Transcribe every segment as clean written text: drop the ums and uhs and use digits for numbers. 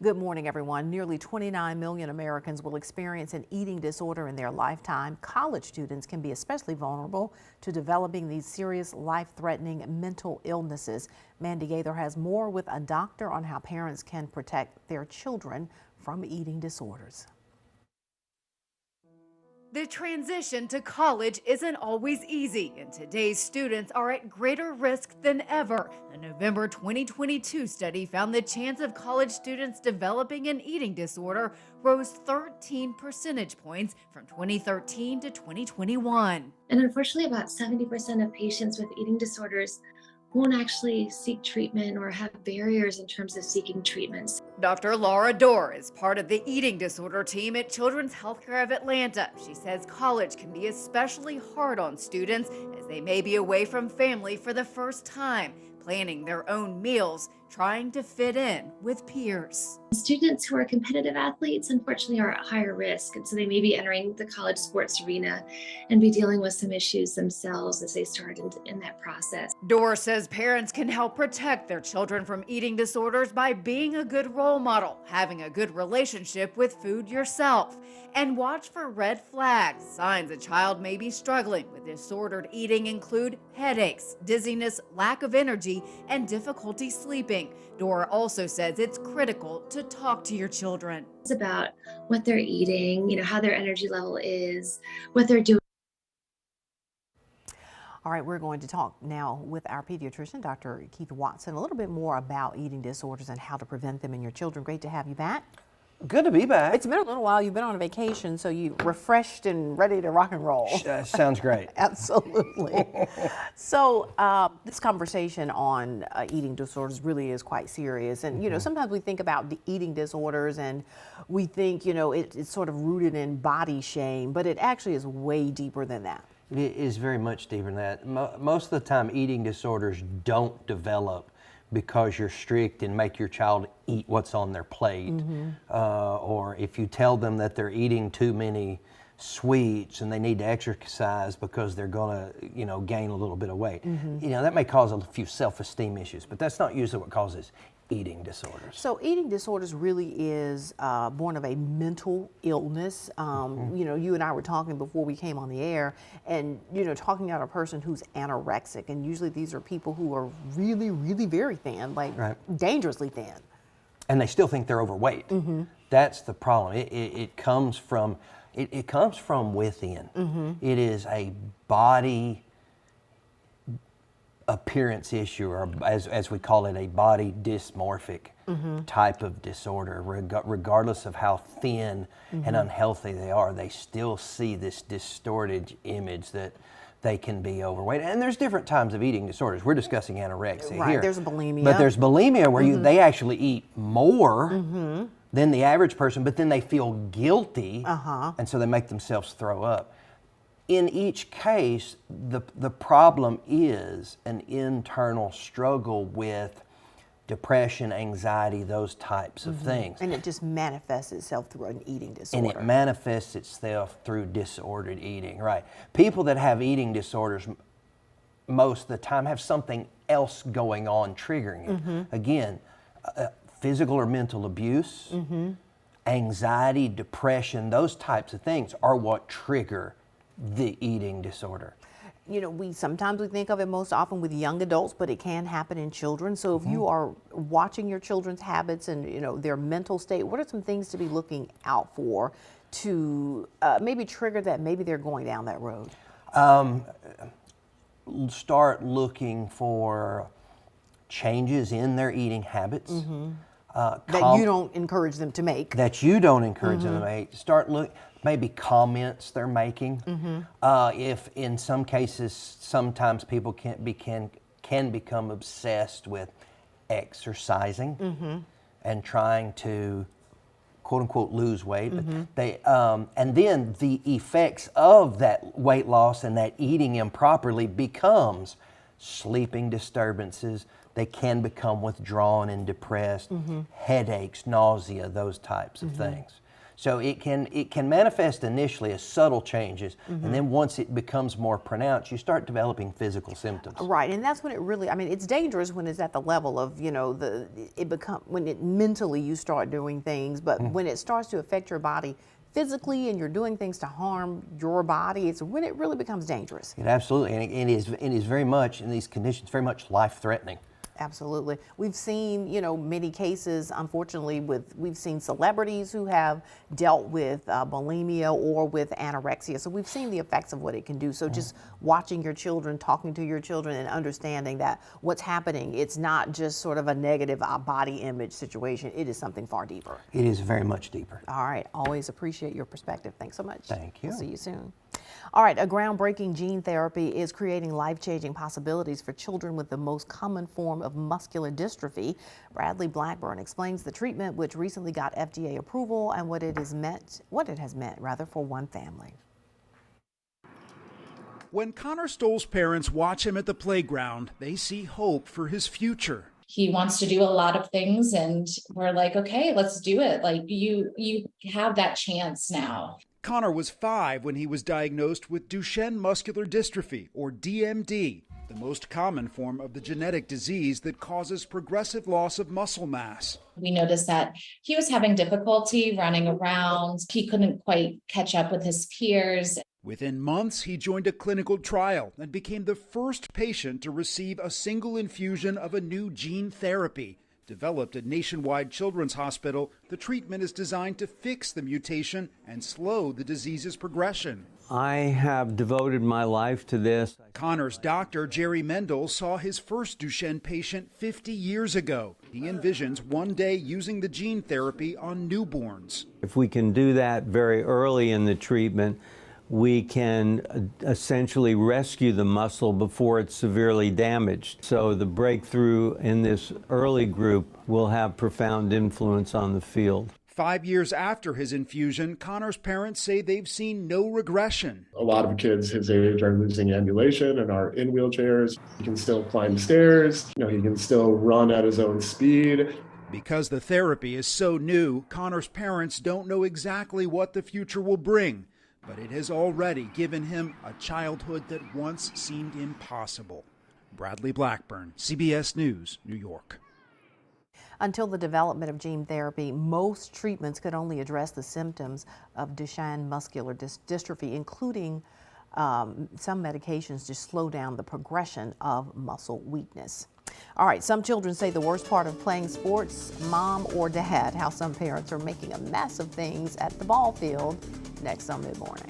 Good morning, everyone. Nearly 29 million Americans will experience an eating disorder in their lifetime. College students can be especially vulnerable to developing these serious, life-threatening mental illnesses. Mandy Gaither has more with a doctor on how parents can protect their children from eating disorders. The transition to college isn't always easy, and today's students are at greater risk than ever. A November 2022 study found the chance of college students developing an eating disorder rose 13 percentage points from 2013 to 2021. And unfortunately, about 70% of patients with eating disorders won't actually seek treatment or have barriers in terms of seeking treatments. Dr. Laura Dorr is part of the eating disorder team at Children's Healthcare of Atlanta. She says college can be especially hard on students as they may be away from family for the first time, planning their own meals, trying to fit in with peers. Students who are competitive athletes, unfortunately, are at higher risk, and so they may be entering the college sports arena and be dealing with some issues themselves as they start in that process. Dorr says parents can help protect their children from eating disorders by being a good role model, having a good relationship with food yourself, and watch for red flags. Signs a child may be struggling with disordered eating include headaches, dizziness, lack of energy, and difficulty sleeping. Dorr also says it's critical to talk to your children. It's about what they're eating, how their energy level is, what they're doing. All right, we're going to talk now with our pediatrician, Dr. Keith Watson, a little bit more about eating disorders and how to prevent them in your children. Great to have you back. Good to be back. It's been a little while. You've been on a vacation, so you refreshed and ready to rock and roll. Sounds great. Absolutely. So this conversation on eating disorders really is quite serious. And, sometimes we think about the eating disorders and we think, it's sort of rooted in body shame, but it actually is way deeper than that. It is very much deeper than that. Most of the time, eating disorders don't develop because you're strict and make your child eat what's on their plate. Or if you tell them that they're eating too many sweets and they need to exercise because they're going to, gain a little bit of weight. That may cause a few self-esteem issues, but that's not usually what causes eating disorders. So eating disorders really is born of a mental illness. You and I were talking before we came on the air and, talking about a person who's anorexic. And usually these are people who are really, really very thin, like dangerously thin. And they still think they're overweight. That's the problem. It comes from within. It is a body appearance issue, or as we call it, a body dysmorphic type of disorder. Regardless of how thin and unhealthy they are, they still see this distorted image that they can be overweight. And there's different types of eating disorders. We're discussing anorexia here. There's bulimia. But there's bulimia where they actually eat more than the average person, but then they feel guilty, and so they make themselves throw up. In each case, the problem is an internal struggle with depression, anxiety, those types of things. And it just manifests itself through an eating disorder. And it manifests itself through disordered eating, right? People that have eating disorders most of the time have something else going on triggering it. Again, physical or mental abuse, anxiety, depression, those types of things are what trigger the eating disorder. Sometimes we think of it most often with young adults, but it can happen in children. So if you are watching your children's habits and their mental state, what are some things to be looking out for to maybe trigger that maybe they're going down that road? Start looking for changes in their eating habits. That you don't encourage them to make. That you don't encourage them to make. Start look. Maybe comments they're making. If in some cases, sometimes people can become obsessed with exercising and trying to quote unquote lose weight, but they and then the effects of that weight loss and that eating improperly becomes sleeping disturbances. They can become withdrawn and depressed, headaches, nausea, those types of things. So it can manifest initially as subtle changes, and then once it becomes more pronounced, you start developing physical symptoms. Right, and that's when it really, I mean, it's dangerous when it's at the level of, you know, when it mentally you start doing things, but when it starts to affect your body physically and you're doing things to harm your body, it's when it really becomes dangerous. It absolutely, and it is very much, in these conditions, very much life-threatening. Absolutely. We've seen, you know, many cases, unfortunately, we've seen celebrities who have dealt with bulimia or with anorexia. So we've seen the effects of what it can do. So just watching your children, talking to your children, and understanding that what's happening, it's not just sort of a negative body image situation. It is something far deeper. It is very much deeper. All right. Always appreciate your perspective. Thanks so much. Thank you. We'll see you soon. All right, a groundbreaking gene therapy is creating life-changing possibilities for children with the most common form of muscular dystrophy. Bradley Blackburn explains the treatment, which recently got FDA approval, and what it has meant for one family. When Connor Stoll's parents watch him at the playground, they see hope for his future. He wants to do a lot of things, and we're like, okay, let's do it. Like, you have that chance now. Connor was 5 when he was diagnosed with Duchenne muscular dystrophy, or DMD, the most common form of the genetic disease that causes progressive loss of muscle mass. We noticed that he was having difficulty running around. He couldn't quite catch up with his peers. Within months, he joined a clinical trial and became the first patient to receive a single infusion of a new gene therapy. Developed at Nationwide Children's Hospital, the treatment is designed to fix the mutation and slow the disease's progression. I have devoted my life to this. Connor's doctor, Jerry Mendel, saw his first Duchenne patient 50 years ago. He envisions one day using the gene therapy on newborns. If we can do that very early in the treatment, we can essentially rescue the muscle before it's severely damaged. So the breakthrough in this early group will have profound influence on the field. 5 years after his infusion, Connor's parents say they've seen no regression. A lot of kids his age are losing ambulation and are in wheelchairs. He can still climb stairs. He can still run at his own speed. Because the therapy is so new, Connor's parents don't know exactly what the future will bring. But it has already given him a childhood that once seemed impossible. Bradley Blackburn, CBS News, New York. Until the development of gene therapy, most treatments could only address the symptoms of Duchenne muscular dystrophy, including some medications to slow down the progression of muscle weakness. All right, some children say the worst part of playing sports, mom or dad, how some parents are making a mess of things at the ball field. Next on Mid-Morning.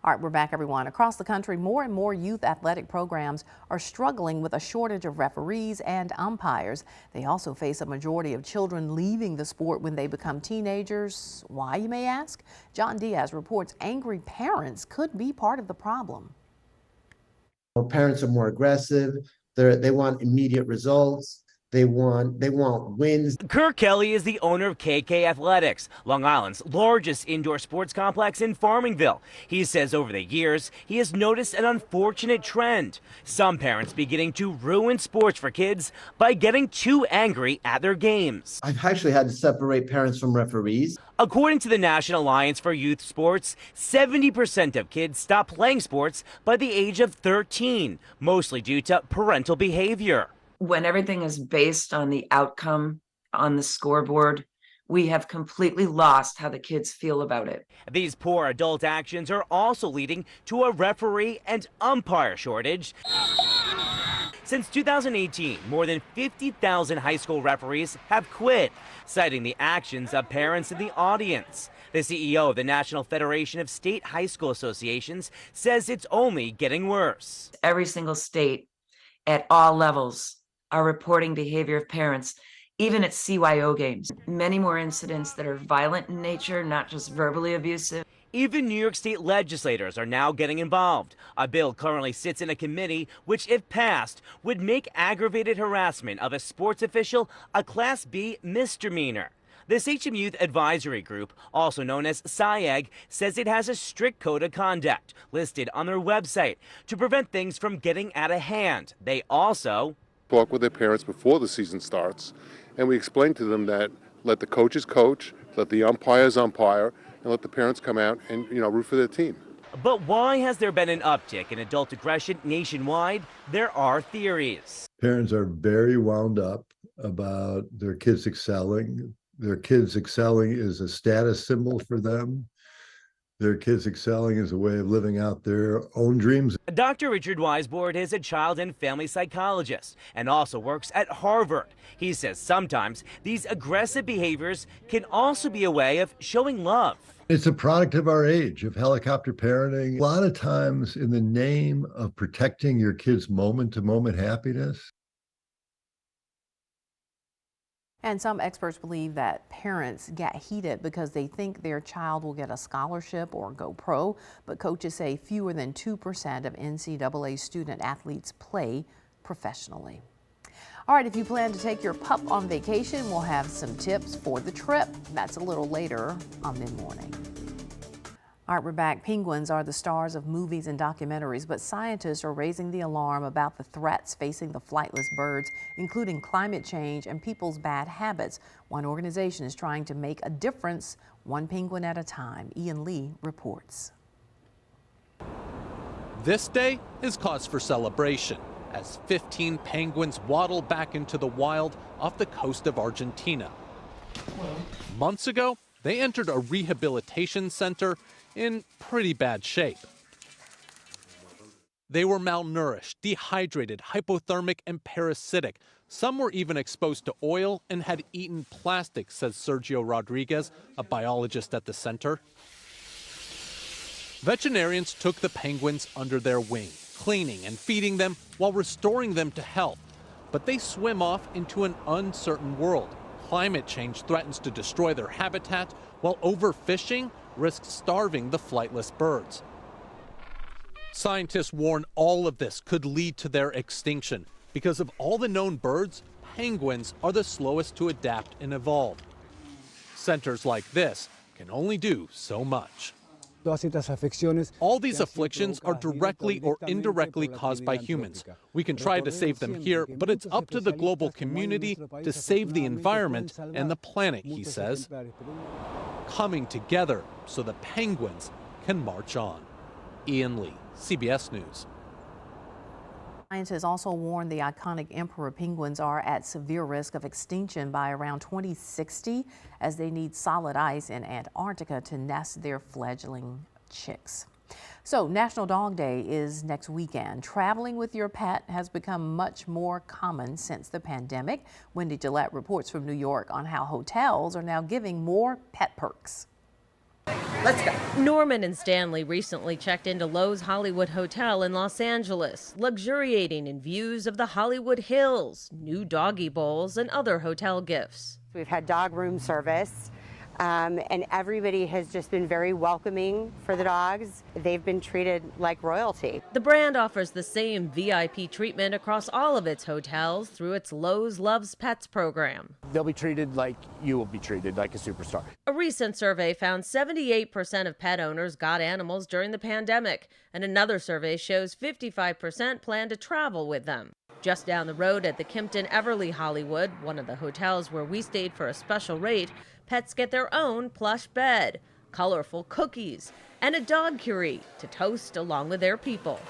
All right, we're back, everyone. Across the country, more and more youth athletic programs are struggling with a shortage of referees and umpires. They also face a majority of children leaving the sport when they become teenagers. Why, you may ask? John Diaz reports angry parents could be part of the problem. Parents are more aggressive. They want immediate results. They want wins. Kirk Kelly is the owner of KK Athletics, Long Island's largest indoor sports complex in Farmingville. He says over the years, he has noticed an unfortunate trend. Some parents beginning to ruin sports for kids by getting too angry at their games. I've actually had to separate parents from referees. According to the National Alliance for Youth Sports, 70% of kids stop playing sports by the age of 13, mostly due to parental behavior. When everything is based on the outcome on the scoreboard, we have completely lost how the kids feel about it. These poor adult actions are also leading to a referee and umpire shortage. Since 2018, more than 50,000 high school referees have quit, citing the actions of parents in the audience. The CEO of the National Federation of State High School Associations says it's only getting worse. Every single state at all levels are reporting behavior of parents, even at CYO games. Many more incidents that are violent in nature, not just verbally abusive. Even New York State legislators are now getting involved. A bill currently sits in a committee which, if passed, would make aggravated harassment of a sports official a Class B misdemeanor. The Sachem Youth Advisory Group, also known as SIAG, says it has a strict code of conduct listed on their website to prevent things from getting out of hand. They also talk with their parents before the season starts, and we explain to them that let the coaches coach, let the umpires umpire, and let the parents come out and, root for their team. But why has there been an uptick in adult aggression nationwide? There are theories. Parents are very wound up about their kids excelling. Their kids excelling is a status symbol for them. Their kids excelling is a way of living out their own dreams. Dr. Richard Weisbord is a child and family psychologist and also works at Harvard. He says sometimes these aggressive behaviors can also be a way of showing love. It's a product of our age, of helicopter parenting. A lot of times in the name of protecting your kids' moment-to-moment happiness. And some experts believe that parents get heated because they think their child will get a scholarship or go pro, but coaches say fewer than 2% of NCAA student athletes play professionally. All right, if you plan to take your pup on vacation, we'll have some tips for the trip. That's a little later on Mid-Morning. All right, we're back. Penguins are the stars of movies and documentaries, but scientists are raising the alarm about the threats facing the flightless birds, including climate change and people's bad habits. One organization is trying to make a difference, one penguin at a time. Ian Lee reports. This day is cause for celebration as 15 penguins waddle back into the wild off the coast of Argentina. Months ago, they entered a rehabilitation center in pretty bad shape. They were malnourished, dehydrated, hypothermic, and parasitic. Some were even exposed to oil and had eaten plastic, says Sergio Rodriguez, a biologist at the center. Veterinarians took the penguins under their wing, cleaning and feeding them while restoring them to health. But they swim off into an uncertain world. Climate change threatens to destroy their habitat, while overfishing risks starving the flightless birds. Scientists warn all of this could lead to their extinction. Because of all the known birds, penguins are the slowest to adapt and evolve. Centers like this can only do so much. All these afflictions are directly or indirectly caused by humans. We can try to save them here, but it's up to the global community to save the environment and the planet, he says. Coming together so the penguins can march on. Ian Lee, CBS News. Scientists also warn the iconic emperor penguins are at severe risk of extinction by around 2060 as they need solid ice in Antarctica to nest their fledgling chicks. So National Dog Day is next weekend. Traveling with your pet has become much more common since the pandemic. Wendy Gillette reports from New York on how hotels are now giving more pet perks. Let's go. Norman and Stanley recently checked into Lowe's Hollywood Hotel in Los Angeles, luxuriating in views of the Hollywood Hills, new doggy bowls, and other hotel gifts. We've had dog room service, and everybody has just been very welcoming for the dogs. They've been treated like royalty. The brand offers the same VIP treatment across all of its hotels through its Lowe's Loves Pets program. They'll be treated like you will be treated, like a superstar. A recent survey found 78% of pet owners got animals during the pandemic, and another survey shows 55% plan to travel with them. Just down the road at the Kimpton Everly Hollywood, one of the hotels where we stayed for a special rate, pets get their own plush bed, colorful cookies, and a dog curry to toast along with their people.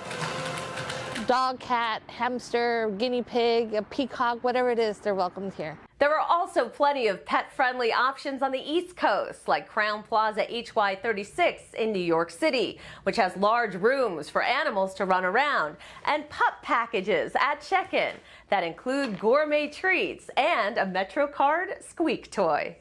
Dog, cat, hamster, guinea pig, a peacock, whatever it is, they're welcomed here. There are also plenty of pet-friendly options on the East Coast, like Crown Plaza HY36 in New York City, which has large rooms for animals to run around, and pup packages at check-in that include gourmet treats and a MetroCard squeak toy.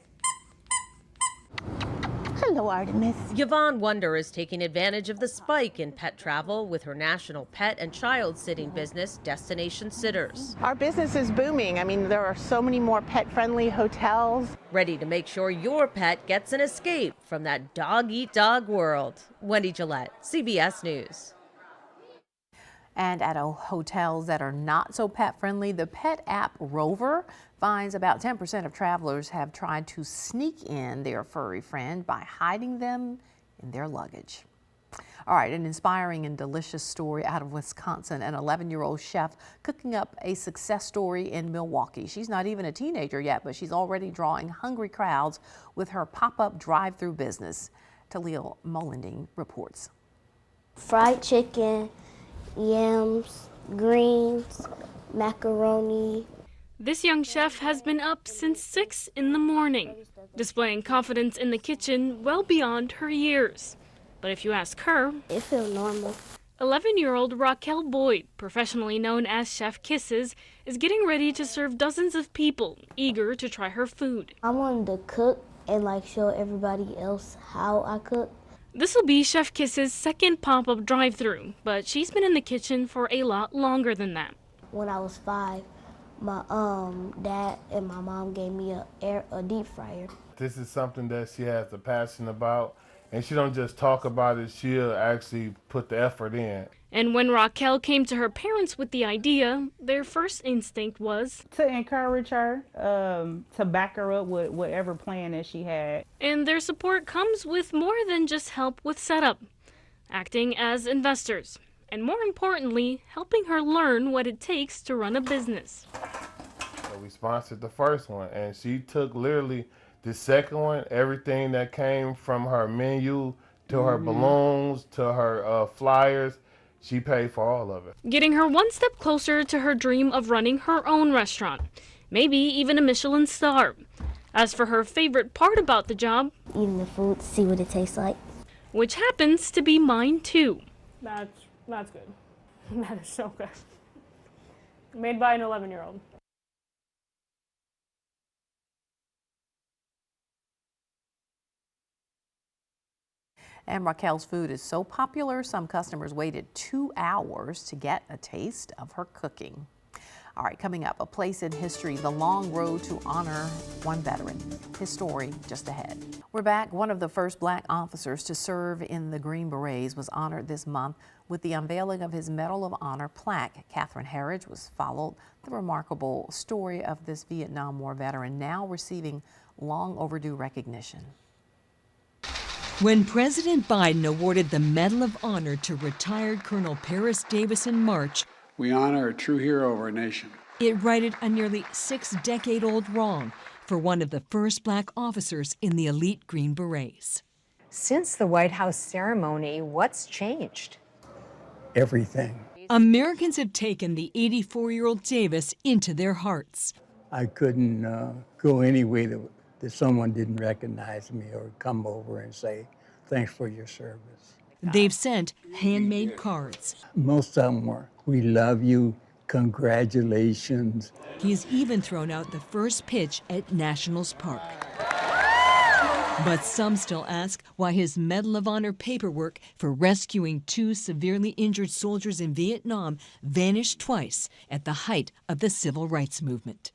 Hello, Artemis. Yvonne Wonder is taking advantage of the spike in pet travel with her national pet and child sitting business, Destination Sitters. Our business is booming. I mean, there are so many more pet-friendly hotels. Ready to make sure your pet gets an escape from that dog-eat-dog world. Wendy Gillette, CBS News. And at hotels that are not so pet-friendly, the pet app Rover finds about 10% of travelers have tried to sneak in their furry friend by hiding them in their luggage. All right, an inspiring and delicious story out of Wisconsin. An 11-year-old chef cooking up a success story in Milwaukee. She's not even a teenager yet, but she's already drawing hungry crowds with her pop-up drive-through business. Talia Molending reports. Fried chicken, yams, greens, macaroni. This young chef has been up since 6 in the morning, displaying confidence in the kitchen well beyond her years. But if you ask her, it feels normal. 11-year-old Raquel Boyd, professionally known as Chef Kisses, is getting ready to serve dozens of people eager to try her food. I wanted to cook and show everybody else how I cook. This will be Chef Kiss's second pop-up drive-thru, but she's been in the kitchen for a lot longer than that. When I was 5, my dad and my mom gave me a deep fryer. This is something that she has a passion about, and she don't just talk about it, she'll actually put the effort in. And when Raquel came to her parents with the idea, their first instinct was to encourage her, to back her up with whatever plan that she had. And their support comes with more than just help with setup, acting as investors, and more importantly, helping her learn what it takes to run a business. So we sponsored the first one, and she took literally the second one, everything that came from her menu to her balloons to her flyers, she paid for all of it. Getting her one step closer to her dream of running her own restaurant, maybe even a Michelin star. As for her favorite part about the job, eating the food, see what it tastes like. Which happens to be mine too. That's good. That is so good. Made by an 11-year-old. And Raquel's food is so popular, some customers waited 2 hours to get a taste of her cooking. All right, coming up, a place in history, the long road to honor one veteran. His story just ahead. We're back. One of the first Black officers to serve in the Green Berets was honored this month with the unveiling of his Medal of Honor plaque. Catherine Herridge was followed the remarkable story of this Vietnam War veteran now receiving long overdue recognition. When President Biden awarded the Medal of Honor to retired Colonel Paris Davis in March, we honor a true hero of our nation. It righted a nearly 6-decade-old wrong for one of the first Black officers in the elite Green Berets. Since the White House ceremony, what's changed? Everything. Americans have taken the 84-year-old Davis into their hearts. I couldn't go any way that someone didn't recognize me or come over and say, thanks for your service. They've sent handmade cards. Most of them were, we love you, congratulations. He's even thrown out the first pitch at Nationals Park. But some still ask why his Medal of Honor paperwork for rescuing 2 severely injured soldiers in Vietnam vanished twice at the height of the civil rights movement.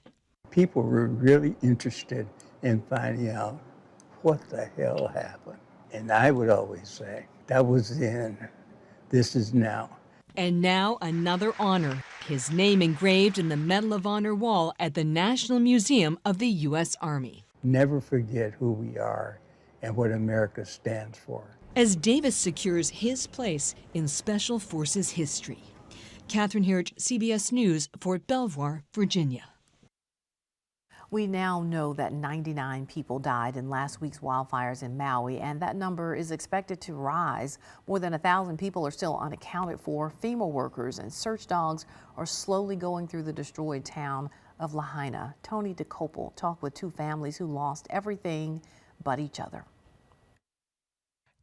People were really interested in finding out what the hell happened. And I would always say, that was then, this is now. And now another honor, his name engraved in the Medal of Honor wall at the National Museum of the U.S. Army. Never forget who we are and what America stands for. As Davis secures his place in Special Forces history. Catherine Herridge, CBS News, Fort Belvoir, Virginia. We now know that 99 people died in last week's wildfires in Maui, and that number is expected to rise. More than 1,000 people are still unaccounted for. FEMA workers and search dogs are slowly going through the destroyed town of Lahaina. Tony DeCopel talked with 2 families who lost everything but each other.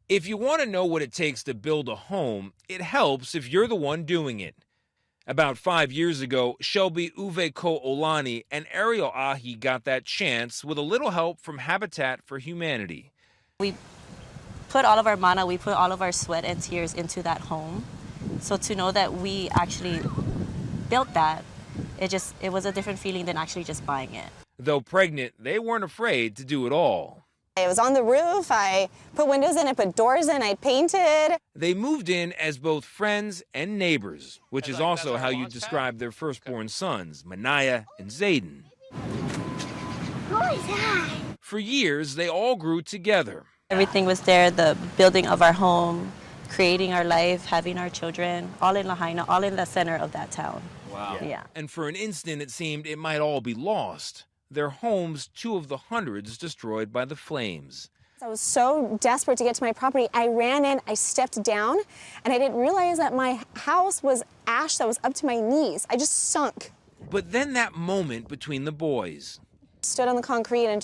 If you want to know what it takes to build a home, it helps if you're the one doing it. About 5 years ago, Shelby Uve-Ko-Olani and Ariel Ahi got that chance with a little help from Habitat for Humanity. We put all of our mana, we put all of our sweat and tears into that home. So to know that we actually built that, it was a different feeling than actually just buying it. Though pregnant, they weren't afraid to do it all. It was on the roof, I put windows in, I put doors in, I painted. They moved in as both friends and neighbors, which is also how you describe their firstborn sons, Manaya and Zayden. Who is that? For years, they all grew together. Everything was there, the building of our home, creating our life, having our children, all in Lahaina, all in the center of that town. Wow. Yeah. And for an instant, it seemed it might all be lost. Their homes, 2 of the hundreds destroyed by the flames. I was so desperate to get to my property. I ran in, I stepped down, and I didn't realize that my house was ash that was up to my knees. I just sunk. But then that moment between the boys. Stood on the concrete and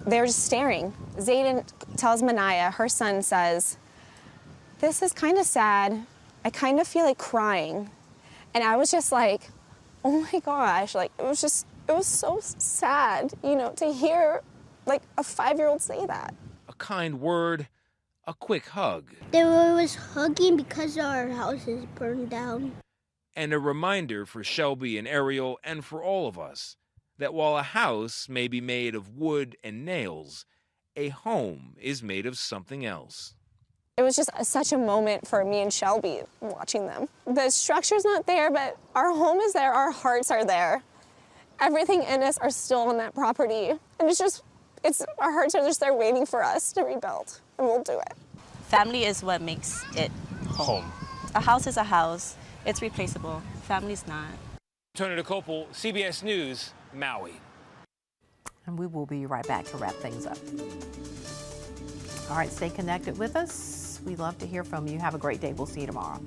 they were just staring. Zayden tells Manaya, her son says, "This is kind of sad. I kind of feel like crying." And I was just like, oh my gosh, like it was so sad, you know, to hear like a 5-year-old say that. A kind word, a quick hug. They were always hugging because our house is burned down. And a reminder for Shelby and Ariel and for all of us that while a house may be made of wood and nails, a home is made of something else. It was just such a moment for me and Shelby watching them. The structure's not there, but our home is there, our hearts are there. Everything in us are still on that property. And our hearts are just there waiting for us to rebuild, and we'll do it. Family is what makes it home. A house is a house. It's replaceable. Family's not. Tony DeCopel, CBS News, Maui. And we will be right back to wrap things up. All right, stay connected with us. We love to hear from you. Have a great day. We'll see you tomorrow.